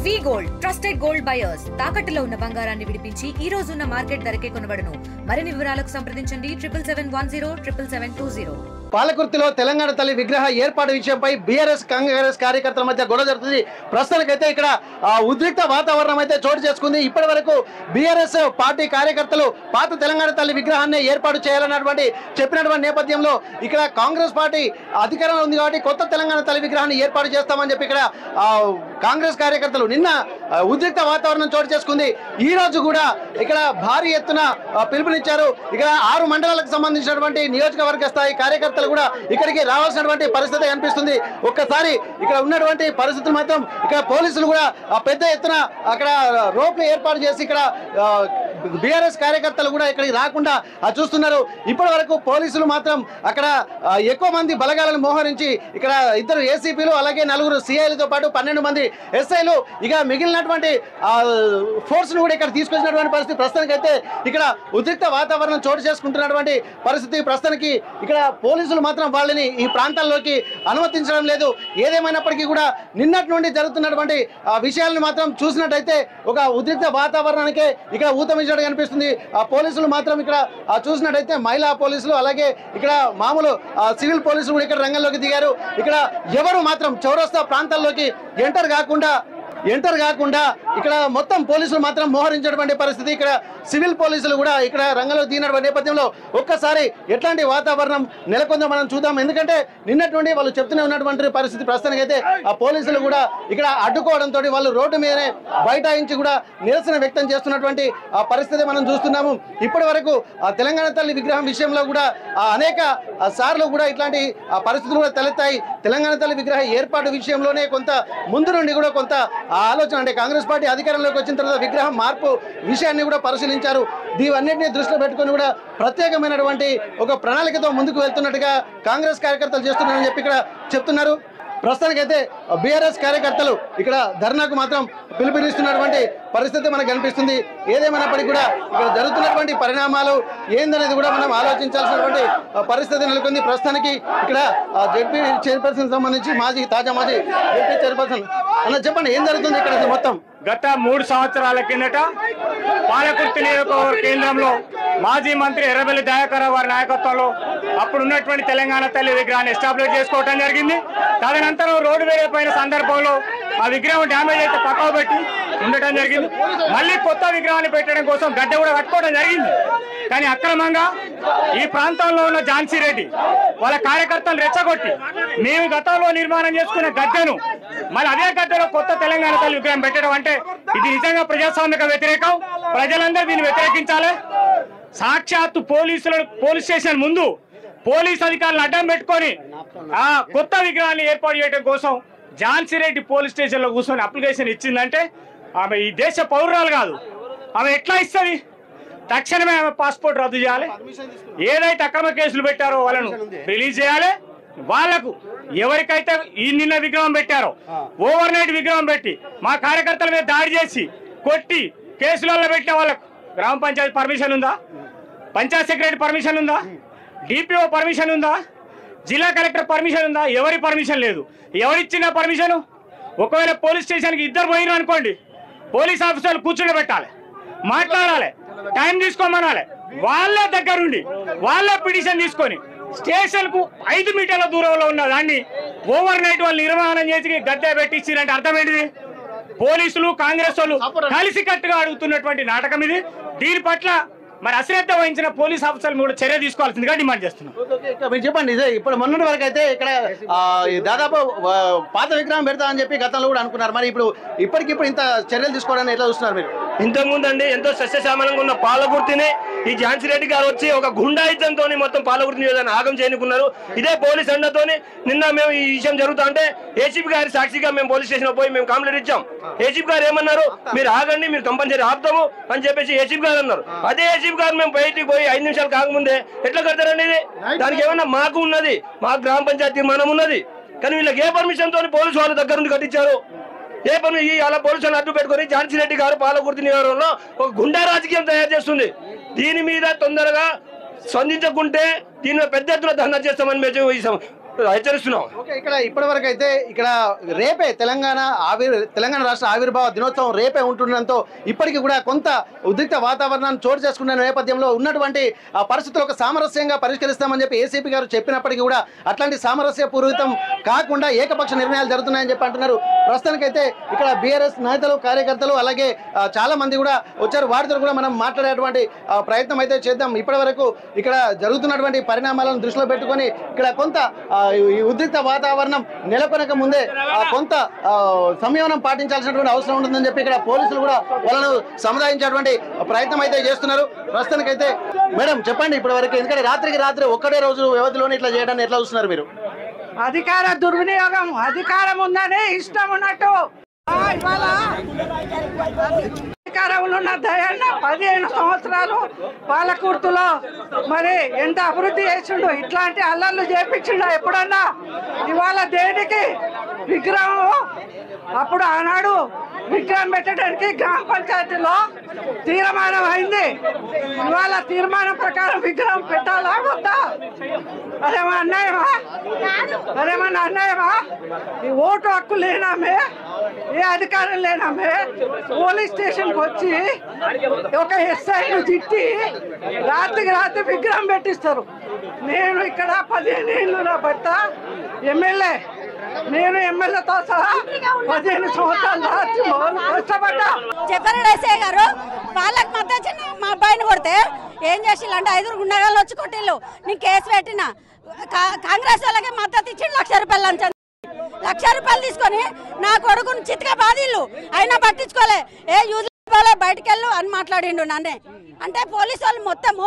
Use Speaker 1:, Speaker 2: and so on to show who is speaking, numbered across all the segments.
Speaker 1: వి gold trusted gold buyers తాకట్టులో ఉన్న బంగారాన్ని విడిపించి ఈ రోజు ఉన్న మార్కెట్ ధరకే కొనబడును. మరిన్ని వివరాలకు సంప్రదించండి 77107720.
Speaker 2: పాలకుర్తిలో తెలంగాణ తల్లి విగ్రహ ఏర్పాటు విషయంపై బీఆర్ఎస్ కాంగ్రెస్ కార్యకర్తల మధ్య గొడవ జరుగుతుంది. ప్రస్తుతానికైతే ఇక్కడ ఉద్రిక్త వాతావరణం అయితే చోటు చేసుకుంది. ఇప్పటి వరకు బీఆర్ఎస్ పార్టీ కార్యకర్తలు పాత తెలంగాణ తల్లి విగ్రహాన్ని ఏర్పాటు చేయాలన్నటువంటి చెప్పినటువంటి నేపథ్యంలో ఇక్కడ కాంగ్రెస్ పార్టీ అధికారంలో ఉంది కాబట్టి కొత్త తెలంగాణ తల్లి విగ్రహాన్ని ఏర్పాటు చేస్తామని చెప్పి ఇక్కడ కాంగ్రెస్ కార్యకర్తలు నిన్న ఉద్రిక్త వాతావరణం చోటు చేసుకుంది. ఈ రోజు కూడా ఇక్కడ భారీ ఎత్తున పిలుపునిచ్చారు. ఇక్కడ 6 మండలాలకు సంబంధించినటువంటి నియోజకవర్గ స్థాయి కార్యకర్తలు కూడా ఇక్కడికి రావాల్సినటువంటి పరిస్థితి కనిపిస్తుంది. ఒక్కసారి ఇక్కడ ఉన్నటువంటి పరిస్థితులు మాత్రం ఇక్కడ పోలీసులు కూడా పెద్ద ఎత్తున అక్కడ రోడ్లు ఏర్పాటు చేసి ఇక్కడ బీఆర్ఎస్ కార్యకర్తలు కూడా ఇక్కడికి రాకుండా చూస్తున్నారు. ఇప్పటి వరకు పోలీసులు మాత్రం అక్కడ ఎక్కువ మంది బలగాలను మోహరించి ఇక్కడ 2 ఏసీపీలు అలాగే 4 సిఐలతో పాటు 12 మంది ఎస్ఐలు ఇక మిగిలినటువంటి ఫోర్స్ ను కూడా ఇక్కడ తీసుకొచ్చినటువంటి పరిస్థితి. ప్రస్తుతానికైతే ఇక్కడ ఉద్రిక్త వాతావరణం చోటు చేసుకుంటున్నటువంటి పరిస్థితి. ప్రస్తుతానికి ఇక్కడ పోలీసులు మాత్రం వాళ్ళని ఈ ప్రాంతాల్లోకి అనుమతించడం లేదు. ఏదేమైనప్పటికీ కూడా నిన్నటి నుండి జరుగుతున్నటువంటి విషయాలను మాత్రం చూసినట్టయితే ఒక ఉద్రిక్త వాతావరణానికే ఇక్కడ ఊతమించినట్టు కనిపిస్తుంది. పోలీసులు మాత్రం ఇక్కడ చూసినట్టయితే మహిళా పోలీసులు అలాగే ఇక్కడ మామూలు సివిల్ పోలీసులు కూడా ఇక్కడ రంగంలోకి దిగారు. ఇక్కడ ఎవరు మాత్రం చౌరస్తా ప్రాంతాల్లోకి ఎంటర్ కాకుండా ఇక్కడ మొత్తం పోలీసులు మాత్రం మోహరించినటువంటి పరిస్థితి. ఇక్కడ సివిల్ పోలీసులు కూడా ఇక్కడ రంగంలో దిగినటువంటి నేపథ్యంలో ఒక్కసారి ఎట్లాంటి వాతావరణం నెలకొందో మనం చూద్దాం. ఎందుకంటే నిన్నటి నుండి వాళ్ళు చెప్తూనే ఉన్నటువంటి పరిస్థితి. ప్రస్తుతానికైతే ఆ పోలీసులు కూడా ఇక్కడ అడ్డుకోవడంతో వాళ్ళు రోడ్డు మీదనే బైఠాయించి కూడా నిరసన వ్యక్తం చేస్తున్నటువంటి ఆ పరిస్థితి మనం చూస్తున్నాము. ఇప్పటి వరకు ఆ తెలంగాణ తల్లి విగ్రహం విషయంలో కూడా అనేక సార్లు కూడా ఇట్లాంటి పరిస్థితులు కూడా తలెత్తాయి. తెలంగాణ తల్లి విగ్రహ ఏర్పాటు విషయంలోనే కొంత ముందు నుండి కూడా కొంత ఆలోచన అంటే కాంగ్రెస్ పార్టీ అధికారంలోకి వచ్చిన తర్వాత విగ్రహం మార్పు విషయాన్ని కూడా పరిశీలించారు. దీవన్నింటినీ దృష్టిలో పెట్టుకుని కూడా ప్రత్యేకమైనటువంటి ఒక ప్రణాళికతో ముందుకు వెళ్తున్నట్టుగా కాంగ్రెస్ కార్యకర్తలు చేస్తున్నారని చెప్పి ఇక్కడ చెప్తున్నారు. ప్రస్తుతానికైతే బీఆర్ఎస్ కార్యకర్తలు ఇక్కడ ధర్నాకు మాత్రం పిలుపునిస్తున్నటువంటి పరిస్థితి మనకు కనిపిస్తుంది. ఏదేమైనప్పటికీ కూడా ఇక్కడ జరుగుతున్నటువంటి పరిణామాలు ఏందనేది కూడా మనం ఆలోచించాల్సినటువంటి పరిస్థితి నెలకొంది. ప్రస్తుతానికి ఇక్కడ జెడ్పీ చైర్పర్సన్ సంబంధించి తాజా మాజీ జెడ్పీ చైర్పర్సన్ అన్న చెప్పండి, ఏం జరుగుతుంది ఇక్కడ మొత్తం?
Speaker 3: గత 3 సంవత్సరాల కిందట పాలకుర్తి నియోజకవర్గ కేంద్రంలో మాజీ మంత్రి ఎర్రబెల్లి దయాకర్ వారి నాయకత్వంలో అప్పుడున్నటువంటి తెలంగాణ తల్లి విగ్రహాన్ని ఎస్టాబ్లిష్ చేసుకోవడం జరిగింది. తదనంతరం రోడ్డు వేయపోయిన సందర్భంలో ఆ విగ్రహం డ్యామేజ్ అయితే పక్కకు పెట్టి ఉండటం జరిగింది. మళ్ళీ కొత్త విగ్రహాన్ని పెట్టడం కోసం గడ్డ కూడా కట్టుకోవడం జరిగింది. కానీ అక్రమంగా ఈ ప్రాంతంలో ఉన్న ఝాన్సీ రెడ్డి వాళ్ళ కార్యకర్తలు రెచ్చగొట్టి మేము గతంలో నిర్మాణం చేసుకున్న గద్దెను మళ్ళీ అదే గద్దెలో కొత్త తెలంగాణ తల్లి విగ్రహం పెట్టడం అంటే ఇది నిజంగా ప్రజాస్వామిక వ్యతిరేకం. ప్రజలందరూ దీన్ని వ్యతిరేకించాలి. సాక్షాత్తు పోలీస్ స్టేషన్ ముందు పోలీస్ అధికారులను అడ్డం పెట్టుకొని ఆ కొత్త విగ్రహాన్ని ఏర్పాటు చేయడం కోసం ఝాన్సీ రెడ్డి పోలీస్ స్టేషన్ లో కూర్చొని అప్లికేషన్ ఇచ్చిందంటే ఆమె ఈ దేశ పౌరురాలు కాదు. ఆమె ఎట్లా ఇస్తుంది? తక్షణమే ఆమె పాస్పోర్ట్ రద్దు చేయాలి. ఏదైతే అక్రమ కేసులు పెట్టారో వాళ్ళను రిలీజ్ చేయాలి. వాళ్లకు ఎవరికైతే ఈ నిన్న విగ్రహం పెట్టారో ఓవర్ నైట్ విగ్రహం పెట్టి మా కార్యకర్తల మీద దాడి చేసి కొట్టి కేసులలో పెట్టిన వాళ్ళకు గ్రామ పంచాయతీ పర్మిషన్ ఉందా? పంచాయత్ సెక్రటరీ పర్మిషన్ ఉందా? డిపిఓ పర్మిషన్ ఉందా? జిల్లా కలెక్టర్ పర్మిషన్ ఉందా? ఎవరి పర్మిషన్ లేదు. ఎవరిచ్చిన పర్మిషన్? ఒకవేళ పోలీస్ స్టేషన్కి 2 పోయినారు అనుకోండి, పోలీస్ ఆఫీసర్లు కూర్చుని పెట్టాలి, మాట్లాడాలి, టైం తీసుకోమనాలి. వాళ్ళ దగ్గరుండి వాళ్ళ పిటిషన్ తీసుకొని స్టేషన్ కు 5 మీటర్ల దూరంలో ఉన్న దాన్ని ఓవర్ నైట్ వాళ్ళు నిర్మాణం చేసి గద్దె పెట్టించారంటే అర్థం ఏంటిది? పోలీసులు కాంగ్రెస్ వాళ్ళు కలిసి కట్టుగా అడుగుతున్నటువంటి నాటకం ఇది. దీని పట్ల మరి అశ్రద్ధ వహించిన పోలీస్ ఆఫీసర్లు కూడా చర్య తీసుకోవాల్సిందిగా డిమాండ్ చేస్తున్నాం.
Speaker 2: మీరు చెప్పండి, ఇదే ఇప్పుడు మొన్నటి వరకు అయితే ఇక్కడ దాదాపు పాత విగ్రహం పెడతామని చెప్పి గతంలో కూడా అనుకున్నారు. మరి ఇప్పటికిప్పుడు ఇంత చర్యలు తీసుకోవడానికి ఎట్లా చూస్తున్నారు మీరు?
Speaker 4: ఇంతకుముందు అండి ఎంతో సస్యశ్యామలంగా ఉన్న పాలకుర్తిని ఈ ఝాన్సీ రెడ్డి గారు వచ్చి ఒక గుండాయితంతో మొత్తం పాలకుర్తి నియోజకవర్గాన్ని ఆగం చేయనుకున్నారు. ఇదే పోలీస్ అండతోని నిన్న మేము ఈ విషయం జరుగుతా అంటే ఏసీపీ గారి సాక్షిగా మేము పోలీస్ స్టేషన్ పోయి మేము కంప్లైంట్ ఇచ్చాం. ఏసీపీ గారు ఏమన్నారు? మీరు ఆగండి, మీరు కంపల్సరీ ఆపుతాము అని చెప్పేసి ఏసీపీ గారు అన్నారు. అదే ఏసీపీ గారు మేము బయటికి పోయి 5 నిమిషాలు కాకముందే ఎట్లా కడతారండి ఇది? దానికి ఏమన్నా మాకు ఉన్నది, మా గ్రామ పంచాయతీ తీర్మానం ఉన్నది. కానీ వీళ్ళకి ఏ పర్మిషన్ తోని పోలీసు వాళ్ళ దగ్గర నుండి కట్టించారు? ఏ పని అలా పోలీసులను అడ్డు పెట్టుకుని ఝాన్సీ రెడ్డి గారు పాలకుర్తి నియోజకవర్గంలో ఒక గుండా రాజకీయం తయారు చేస్తుంది. దీని మీద తొందరగా స్పందించకుంటే దీని పెద్ద ఎత్తున ధర్నా చేస్తామని మేము హెచ్చరిస్తున్నాం.
Speaker 2: ఓకే, ఇక్కడ ఇప్పటి వరకు అయితే ఇక్కడ రేపే తెలంగాణ రాష్ట్ర ఆవిర్భావ దినోత్సవం రేపే ఉంటుండడంతో ఇప్పటికీ కూడా కొంత ఉద్రిక్త వాతావరణాన్ని చోటు చేసుకున్న నేపథ్యంలో ఉన్నటువంటి పరిస్థితులు ఒక సామరస్యంగా పరిష్కరిస్తామని చెప్పి ఏసీపీ గారు చెప్పినప్పటికీ కూడా అట్లాంటి సామరస్య పూర్వితం కాకుండా ఏకపక్ష నిర్ణయాలు జరుగుతున్నాయని చెప్పి అంటున్నారు. ప్రస్తుతానికైతే ఇక్కడ బీఆర్ఎస్ నేతలు కార్యకర్తలు అలాగే చాలా మంది కూడా వచ్చారు. వారితో కూడా మనం మాట్లాడేటువంటి ప్రయత్నం అయితే చేద్దాం. ఇప్పటి వరకు ఇక్కడ జరుగుతున్నటువంటి పరిణామాలను దృష్టిలో పెట్టుకొని ఇక్కడ కొంత ఈ ఉద్రిక్త వాతావరణం నెలకొనక ముందే కొంత సంయమనం పాటించాల్సినటువంటి అవసరం ఉంటుందని చెప్పి ఇక్కడ పోలీసులు కూడా వాళ్ళను సముదాయించేటువంటి ప్రయత్నం అయితే చేస్తున్నారు. ప్రస్తుతానికైతే మేడం చెప్పండి ఇప్పటి వరకు, ఎందుకంటే రాత్రికి రాత్రి ఒక్కడే రోజు వ్యవధిలోనే ఇట్లా చేయడాన్ని ఎట్లా చూస్తున్నారు మీరు?
Speaker 5: అధికార దుర్వినియోగం, అధికారం ఉందని ఇష్టం ఉన్నట్టు ఇవాళ అధికారంలో ఉన్న దయన్న 15 సంవత్సరాలు పాలకుర్తిలో మరి ఎంత అభివృద్ధి చేసిండు, ఇట్లాంటి అల్లర్లు చేపించిండు ఎప్పుడన్నా? ఇవాళ దేనికి విగ్రహం? అప్పుడు ఆనాడు విగ్రహం పెట్టడానికి గ్రామ పంచాయతీలో తీర్మానం అయింది. ఇవాళ తీర్మానం ప్రకారం విగ్రహం పెట్టాలా వద్దా? అదేమన్నా అన్యాయమా? అదేమన్నా అన్యాయమా? ఈ ఓటు హక్కు లేనామే, ఏ అధికారం లేనామే పోలీస్ స్టేషన్కి వచ్చి ఒక ఎస్ఐను తిట్టి రాత్రికి రాత్రి విగ్రహం పెట్టిస్తారు. నేను ఇక్కడ 15 ఏళ్ళు నా భర్త ఎమ్మెల్యే, నేను ఎమ్మెల్యేతో సహా 15 సంవత్సరాలు కష్టపడ్డా.
Speaker 6: చెప్పారు ఎస్ఐ గారు, వాళ్ళకి మద్దతు మా అబ్బాయిని కొడితే ఏం చేసిండు? 5 గుండెగాళ్ళు వచ్చి కొట్టిళ్ళు. నేను కేసు పెట్టిన. కాంగ్రెస్ వాళ్ళకి మద్దతు ఇచ్చి 1,00,000 రూపాయలు లంచం, 1,00,000 రూపాయలు తీసుకొని నా కొడుకుని చిత్తుగా బాధిల్లు. అయినా పట్టించుకోలే. ఏ యూజ్ బయటకు వెళ్ళు అని మాట్లాడిండు నన్నే. అంటే పోలీసు వాళ్ళు మొత్తము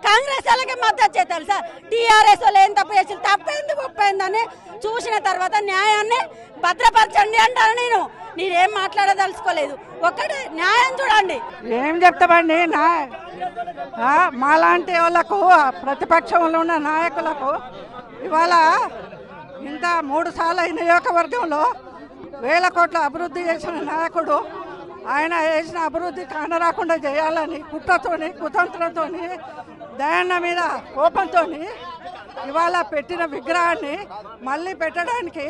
Speaker 6: కాంగ్రెస్ వాళ్ళకి మద్దతు చేస్తారు సార్. టీఆర్ఎస్ వాళ్ళు ఏం తప్పు చేసి తప్పైంది ఒప్పైందని చూసిన తర్వాత న్యాయాన్ని భద్రపరచండి అంటాను. నేనేం మాట్లాడదలుచుకోలేదు. ఒక్కటే న్యాయం చూడండి.
Speaker 5: ఏం చెప్తామండి? మాలాంటి వాళ్ళకు, ప్రతిపక్షంలో ఉన్న నాయకులకు ఇవాళ ఇంత 3 సార్లు ఈ నియోజకవర్గంలో 1000 కోట్ల అభివృద్ధి చేసిన నాయకుడు, ఆయన చేసిన అభివృద్ధి కానరాకుండా చేయాలని కుట్రతోని కుతంత్రంతోని దయన్న మీద కోపంతో ఇవాళ పెట్టిన విగ్రహాన్ని మళ్ళీ పెట్టడానికి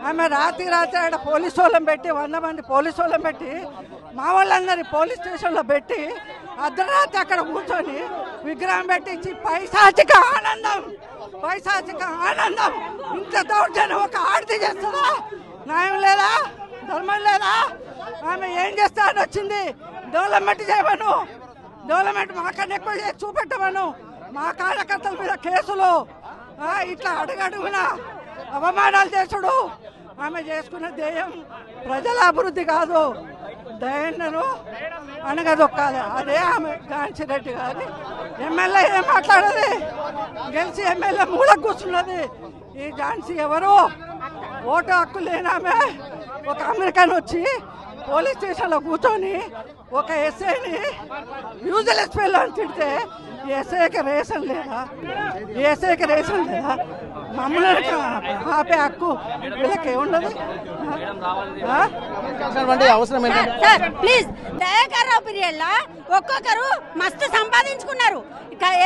Speaker 5: ఆమె రాత్రి ఆడ పోలీసు వాళ్ళని పెట్టి 100 మంది పోలీసు వాళ్ళని పెట్టి మా వాళ్ళందరినీ పోలీస్ స్టేషన్లో పెట్టి అర్ధరాత్రి అక్కడ కూర్చొని విగ్రహం పెట్టించి పైశాచిక ఆనందం ఇంత దౌర్జన్యం ఒక ఆడది చేస్తుందా? న్యాయం లేదా? ధర్మం లేదా? ఆమె ఏం చేస్తా అని వచ్చింది? డెవలప్మెంట్ చేయమను, డెవలప్మెంట్ మాకన్నా ఎక్కువ చేసి చూపెట్టమను. మా కార్యకర్తల మీద కేసులు, ఇట్లా అడుగడుగున అవమానాలు చేసుడు. ఆమె చేసుకున్న ధ్యేయం ప్రజల అభివృద్ధి కాదు, దయన్నను అనగదొక్కాలి. అదే ఆమె ఝాన్సీ రెడ్డి గారి ఎమ్మెల్యే ఏం మాట్లాడది? గెలిచి ఎమ్మెల్యే మూలకు కూర్చున్నది. ఈ ఝాన్సీ ఎవరు? ఓటు హక్కు లేనామే ఒక అమెరికన్ వచ్చి పోలీస్ స్టేషన్లో కూర్చొని ఒక ఎస్ఐని యూజ్లెస్ ఫెలో అని తిడితే ఎస్ఐకి రేషన్ లేదా? మమ్మల్ని ఆపే హక్కు వీళ్ళకి ఏముండదు?
Speaker 2: అవసరం
Speaker 6: sir please, Dayakar Rao period లా ఒక్కొక్కరు మస్తు సంపాదించుకున్నారు.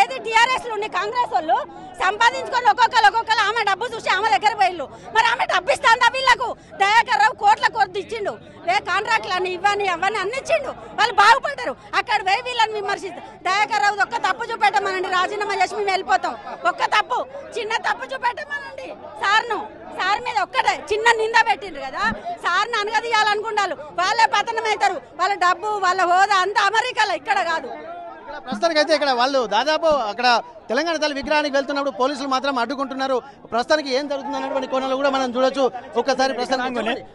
Speaker 6: ఏది టీఆర్ఎస్ లో కాంగ్రెస్ వాళ్ళు సంపాదించుకొని ఒక్కొక్కరు ఆమె డబ్బు చూసి ఆమె దగ్గర పోయిళ్ళు. మరి ఆమె డబ్బు ఇస్తాందా వీళ్ళకు? దయాకర్ రావు కోట్ల కొద్ది ఇచ్చిండు. కాంట్రాక్ట్లు అని ఇవన్నీ అన్ని ఇచ్చిండు. వాళ్ళు బాగుపడ్డారు. అక్కడ పోయి వీళ్ళని విమర్శిస్తారు. దయాకర్ రావు ఒక్క తప్పు చూపెట్టమనండి, రాజీనామా చేసి మేము వెళ్ళిపోతాం. ఒక్క తప్పు, చిన్న తప్పు చూపెట్టమనండి సార్ మీద ఒక్కటే చిన్న నింద పెట్టిండ్రు కదా, సార్ని అనగదీయాలనుకుంటారు. వాళ్ళే పతనం అవుతారు. వాళ్ళ డబ్బు, వాళ్ళ హోదా అంతా అమెరికాలో, ఇక్కడ కాదు.
Speaker 2: ప్రస్తుతానికి అయితే ఇక్కడ వాళ్ళు దాదాపు అక్కడ తెలంగాణ తల్లి విగ్రహానికి వెళ్తున్నప్పుడు పోలీసులు మాత్రం అడ్డుకుంటున్నారు. ప్రస్తుతానికి ఏం జరుగుతుంది అన్నటువంటి కోణాలు కూడా మనం చూడొచ్చు. ఒక్కసారి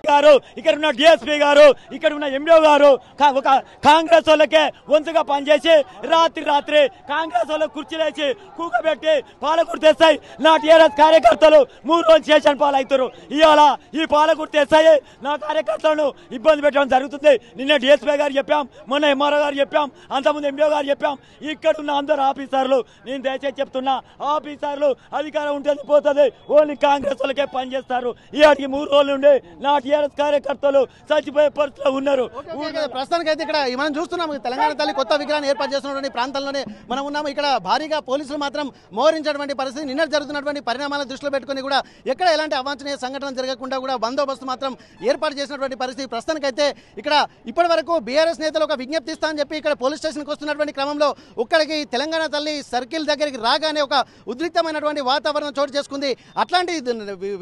Speaker 7: గారు, ఇక్కడ ఉన్న డిఎస్పీ గారు, ఇక్కడ ఉన్న ఎండిఓ గారు ఒక కాంగ్రెస్ వాళ్ళకే వంతుగా పనిచేసి రాత్రి కాంగ్రెస్ వాళ్ళకి కుర్చీలేసి కూకబెట్టి పాలకుర్తి తెస్తాయి. నా టీఆర్ఎస్ కార్యకర్తలు 3 రోజులు స్టేషన్ పాలవుతారు. ఇవాళ ఈ పాలకుర్తి తెస్తాయి నా కార్యకర్తలను ఇబ్బంది పెట్టడం జరుగుతుంది. నిన్న డిఎస్పీ గారు చెప్పాం, మొన్న ఎంఆర్ఓ గారు చెప్పాం, అంతకుముందు ఎండిఓ గారు చెప్పాం. ఇక్కడ ఉన్న అందరు ఆఫీసర్లు నేను దయచేసి దయచేసి చెప్తున్నా, ఆఫీసర్లు అధికారం ఉంటుంది పోతుంది, ఓన్లీ కాంగ్రెస్ వాళ్ళకే పనిచేస్తారు. ఈ ఆడికి 3 రోజుల నుండి నా టీఆర్ఎస్ కార్యకర్తలు చచ్చిపోయే పరిస్థితిలో ఉన్నారు.
Speaker 2: ప్రస్తుతానికి అయితే ఇక్కడ మనం చూస్తున్నాం తెలంగాణ తల్లి కొత్త విగ్రహాన్ని ఏర్పాటు చేస్తున్నటువంటి ప్రాంతంలోనే మనం ఉన్నాము. ఇక్కడ భారీగా పోలీసులు మాత్రం మోహరించినటువంటి పరిస్థితి, నిన్న జరుగుతున్నటువంటి పరిణామాలను దృష్టిలో పెట్టుకుని కూడా ఎక్కడ ఎలాంటి అవాంఛనీయ సంఘటనలు జరగకుండా కూడా బందోబస్తు మాత్రం ఏర్పాటు చేసినటువంటి పరిస్థితి. ప్రస్తుతానికైతే ఇక్కడ ఇప్పటి వరకు బీఆర్ఎస్ నేతలు ఒక విజ్ఞప్తి ఇస్తా అని చెప్పి ఇక్కడ పోలీస్ స్టేషన్కి వస్తున్నటువంటి క్రమంలో ఒక్కడికి తెలంగాణ తల్లి సర్కిల్ దగ్గరికి రాగానే ఒక ఉద్రిక్తమైనటువంటి వాతావరణం చోటు చేసుకుంది. అట్లాంటి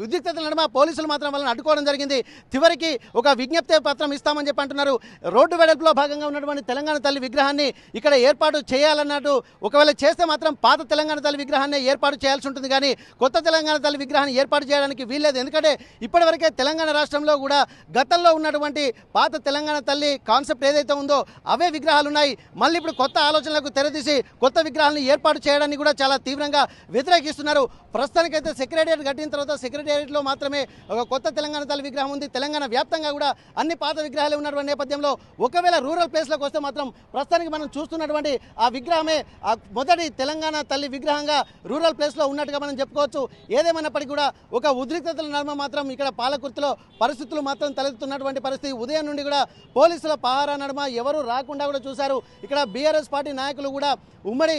Speaker 2: ఉద్రిక్తతల నడుమ పోలీసులు మాత్రం వాళ్ళని అడ్డుకోవడం జరిగింది. చివరికి ఒక విజ్ఞప్తి పత్రం ఇస్తామని చెప్పి అంటున్నారు. రోడ్డు వెడల్పులో భాగంగా ఉన్నటువంటి తెలంగాణ తల్లి విగ్రహాన్ని ఇక్కడ ఏర్పాటు చేయాలన్నట్టు, ఒకవేళ చేస్తే మాత్రం పాత తెలంగాణ తల్లి విగ్రహాన్ని ఏర్పాటు చేయాల్సి ఉంటుంది, కానీ కొత్త తెలంగాణ తల్లి విగ్రహాన్ని ఏర్పాటు చేయడానికి వీల్లేదు. ఎందుకంటే ఇప్పటివరకే తెలంగాణ రాష్ట్రంలో కూడా గతంలో ఉన్నటువంటి పాత తెలంగాణ తల్లి కాన్సెప్ట్ ఏదైతే ఉందో అవే విగ్రహాలు ఉన్నాయి. మళ్ళీ ఇప్పుడు కొత్త ఆలోచనలకు తెరదీసి కొత్త విగ్రహాలను ఏర్పాటు చేయడానికి కూడా చాలా తీవ్రంగా వ్యతిరేకిస్తున్నారు. ప్రస్తుతానికైతే సెక్రటేరియట్ కట్టిన తర్వాత సెక్రటేరియట్లో మాత్రమే ఒక కొత్త తెలంగాణ తల్లి విగ్రహం ఉంది. తెలంగాణ వ్యాప్తంగా కూడా అన్ని పాత విగ్రహాలు ఉన్నటువంటి నేపథ్యంలో ఒకవేళ రూరల్ ప్లేస్లోకి వస్తే మాత్రం ప్రస్తుతానికి మనం చూస్తున్నటువంటి ఆ విగ్రహమే ఆ మొదటి తెలంగాణ తల్లి విగ్రహంగా రూరల్ ప్లేస్లో ఉన్నట్టుగా మనం చెప్పుకోవచ్చు. ఏదేమైనప్పటికీ కూడా ఒక ఉద్రిక్తతల నడుమ మాత్రం ఇక్కడ పాలకుర్తిలో పరిస్థితులు మాత్రం తలెత్తుతున్నటువంటి పరిస్థితి. ఉదయం నుండి కూడా పోలీసుల పహారా నడుమ ఎవరు రాకుండా కూడా చూశారు. ఇక్కడ బీఆర్ఎస్ పార్టీ నాయకులు కూడా ఉమ్మడి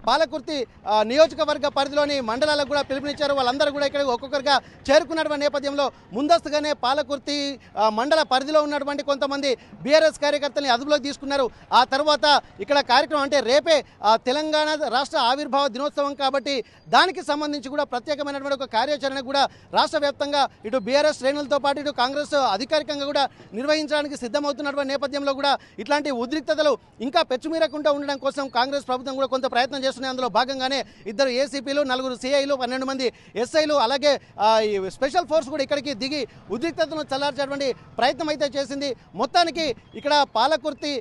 Speaker 2: పాలకుర్తి నియోజకవర్గ పరిధిలోని మండలాలకు కూడా పిలుపునిచ్చారు. వాళ్ళందరూ కూడా ఇక్కడ ఒక్కొక్కరిగా చేరుకున్నటువంటి నేపథ్యంలో ముందస్తుగానే పాలకుర్తి మండల పరిధిలో ఉన్నటువంటి కొంతమంది బీఆర్ఎస్ కార్యకర్తల్ని అదుపులోకి తీసుకున్నారు. ఆ తర్వాత ఇక్కడ కార్యక్రమం అంటే రేపే తెలంగాణ రాష్ట్ర ఆవిర్భావ దినోత్సవం కాబట్టి దానికి సంబంధించి కూడా ప్రత్యేకమైనటువంటి ఒక కార్యాచరణ కూడా రాష్ట్ర వ్యాప్తంగా ఇటు బీఆర్ఎస్ శ్రేణులతో పాటు ఇటు కాంగ్రెస్ అధికారికంగా కూడా నిర్వహించడానికి సిద్ధమవుతున్నటువంటి నేపథ్యంలో కూడా ఇట్లాంటి ఉద్రిక్తతలు ఇంకా పెచ్చుమీరకుండా ఉండడం కోసం కాంగ్రెస్ ప్రభుత్వం కూడా కొంత ప్రయత్నం చేస్తున్నాయి. అందులో భాగంగానే 2 ఏసీపీలు, 4 సిఐలు, 12 మంది ఎస్ఐలు, అలాగే స్పెషల్ ఫోర్స్ కూడా ఇక్కడికి దిగి ఉద్రిక్తతను చల్లార్చేటువంటి ప్రయత్నం అయితే చేసింది. మొత్తానికి ఇక్కడ పాలకుర్తి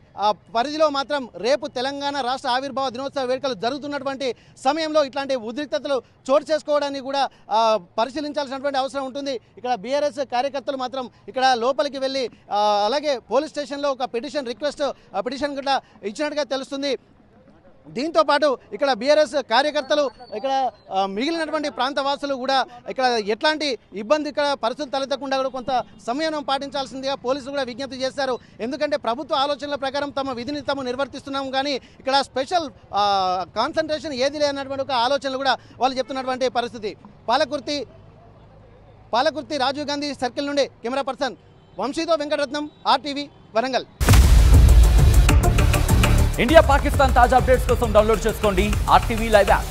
Speaker 2: పరిధిలో మాత్రం రేపు తెలంగాణ రాష్ట్ర ఆవిర్భావ దినోత్సవ వేడుకలు జరుగుతున్నటువంటి సమయంలో ఇట్లాంటి ఉద్రిక్తతలు చోటు చేసుకోవడానికి కూడా పరిశీలించాల్సినటువంటి అవసరం ఉంటుంది. ఇక్కడ బీఆర్ఎస్ కార్యకర్తలు మాత్రం ఇక్కడ లోపలికి వెళ్ళి అలాగే పోలీస్ స్టేషన్లో ఒక పిటిషన్ కూడా ఇచ్చినట్టుగా తెలుస్తుంది. దీంతో పాటు ఇక్కడ బీఆర్ఎస్ కార్యకర్తలు ఇక్కడ మిగిలినటువంటి ప్రాంతవాసులు కూడా ఇక్కడ ఎట్లాంటి ఇబ్బందికర పరిస్థితులు తలెత్తకుండా కూడా కొంత సమయం పాటించాల్సిందిగా పోలీసులు కూడా విజ్ఞప్తి చేశారు. ఎందుకంటే ప్రభుత్వ ఆలోచనల ప్రకారం తమ విధిని తాము నిర్వర్తిస్తున్నాం, కానీ ఇక్కడ స్పెషల్ కాన్సన్ట్రేషన్ ఏది లేనటువంటి ఒక ఆలోచనలు కూడా వాళ్ళు చెప్తున్నటువంటి పరిస్థితి. పాలకుర్తి రాజీవ్ గాంధీ సర్కిల్ నుండి కెమెరా పర్సన్ వంశీతో వెంకటరత్నం, RTV వరంగల్.
Speaker 8: ఇండియా పాకిస్తాన్ తాజా అప్డేట్స్ కోసం డౌన్లోడ్ చేసుకోండి RTV లైవ్ యాప్.